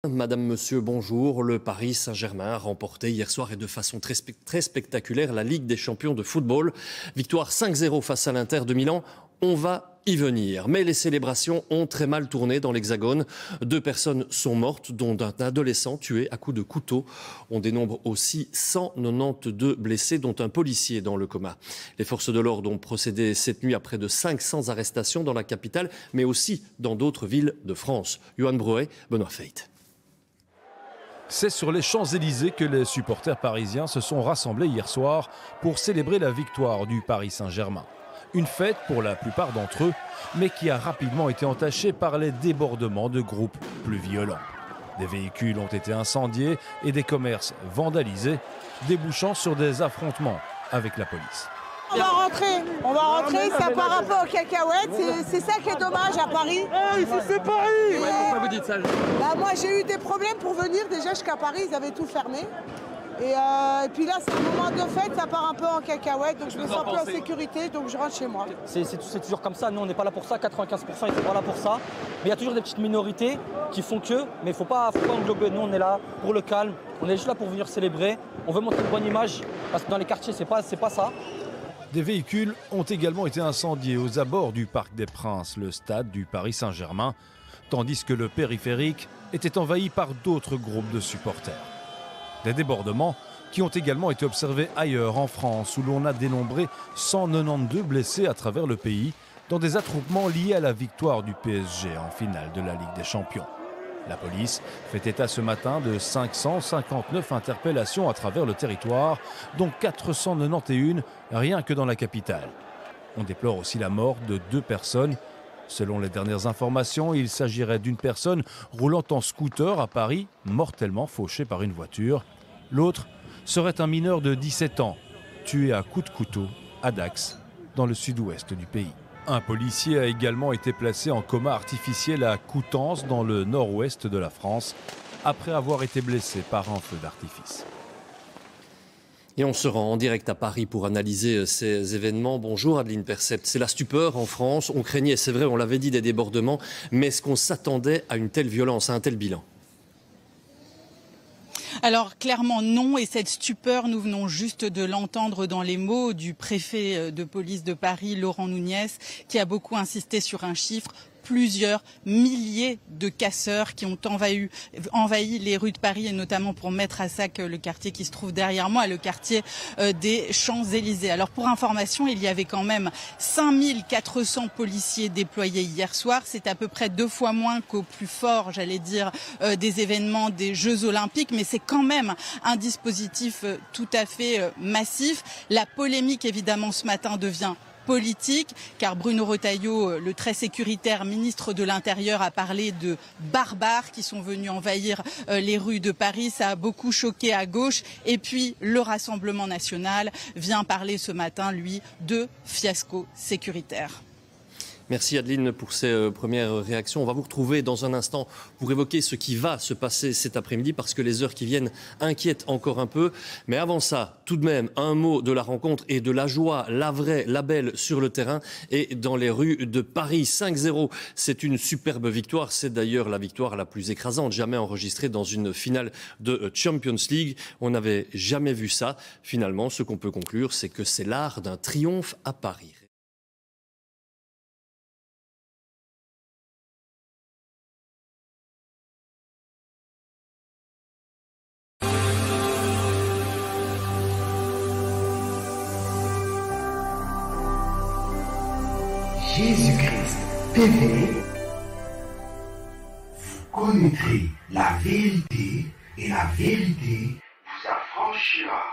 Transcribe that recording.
Madame, Monsieur, bonjour. Le Paris Saint-Germain a remporté hier soir et de façon très spectaculaire la Ligue des champions de football. Victoire 5-0 face à l'Inter de Milan. On va y venir. Mais les célébrations ont très mal tourné dans l'Hexagone. 2 personnes sont mortes, dont un adolescent tué à coups de couteau. On dénombre aussi 192 blessés, dont un policier dans le coma. Les forces de l'ordre ont procédé cette nuit à près de 500 arrestations dans la capitale, mais aussi dans d'autres villes de France. Johan Brouet, Benoît Feit. C'est sur les Champs-Élysées que les supporters parisiens se sont rassemblés hier soir pour célébrer la victoire du Paris Saint-Germain. Une fête pour la plupart d'entre eux, mais qui a rapidement été entachée par les débordements de groupes plus violents. Des véhicules ont été incendiés et des commerces vandalisés, débouchant sur des affrontements avec la police. On va rentrer, ça part un peu en cacahuète, c'est ça qui est dommage à Paris. C'est Paris. Pourquoi vous dites ça? Moi j'ai eu des problèmes pour venir, déjà jusqu'à Paris, ils avaient tout fermé. Et puis là c'est un moment de fête, ça part un peu en cacahuète, donc je me sens plus en sécurité, donc je rentre chez moi. C'est toujours comme ça, nous on n'est pas là pour ça, 95% ils sont pas là pour ça. Mais il y a toujours des petites minorités qui font que, mais il faut pas englober, nous on est là pour le calme, on est juste là pour venir célébrer, on veut montrer une bonne image, parce que dans les quartiers c'est pas ça. Des véhicules ont également été incendiés aux abords du Parc des Princes, le stade du Paris Saint-Germain, tandis que le périphérique était envahi par d'autres groupes de supporters. Des débordements qui ont également été observés ailleurs en France, où l'on a dénombré 192 blessés à travers le pays dans des attroupements liés à la victoire du PSG en finale de la Ligue des Champions. La police fait état ce matin de 559 interpellations à travers le territoire, dont 491 rien que dans la capitale. On déplore aussi la mort de 2 personnes. Selon les dernières informations, il s'agirait d'une personne roulant en scooter à Paris, mortellement fauchée par une voiture. L'autre serait un mineur de 17 ans, tué à coups de couteau à Dax, dans le sud-ouest du pays. Un policier a également été placé en coma artificiel à Coutances, dans le nord-ouest de la France, après avoir été blessé par un feu d'artifice. Et on se rend en direct à Paris pour analyser ces événements. Bonjour Adeline Percept. C'est la stupeur en France. On craignait, c'est vrai, on l'avait dit, des débordements. Mais est-ce qu'on s'attendait à une telle violence, à un tel bilan ? Alors clairement non, et cette stupeur, nous venons juste de l'entendre dans les mots du préfet de police de Paris, Laurent Nunez, qui a beaucoup insisté sur un chiffre. Plusieurs milliers de casseurs qui ont envahi les rues de Paris, et notamment pour mettre à sac le quartier qui se trouve derrière moi, le quartier des Champs-Élysées. Alors pour information, il y avait quand même 5400 policiers déployés hier soir. C'est à peu près 2 fois moins qu'au plus fort, j'allais dire, des événements des Jeux Olympiques, mais c'est quand même un dispositif tout à fait massif. La polémique, évidemment, ce matin devient politique, car Bruno Retailleau, le très sécuritaire ministre de l'Intérieur, a parlé de barbares qui sont venus envahir les rues de Paris. Ça a beaucoup choqué à gauche. Et puis le Rassemblement national vient parler ce matin, lui, de fiasco sécuritaire. Merci Adeline pour ces premières réactions. On va vous retrouver dans un instant pour évoquer ce qui va se passer cet après-midi, parce que les heures qui viennent inquiètent encore un peu. Mais avant ça, tout de même, un mot de la rencontre et de la joie, la vraie, la belle, sur le terrain et dans les rues de Paris. 5-0, c'est une superbe victoire. C'est d'ailleurs la victoire la plus écrasante jamais enregistrée dans une finale de Champions League. On n'avait jamais vu ça. Finalement, ce qu'on peut conclure, c'est que c'est l'art d'un triomphe à Paris. Jésus-Christ TV, vous connaîtrez la vérité et la vérité vous affranchira.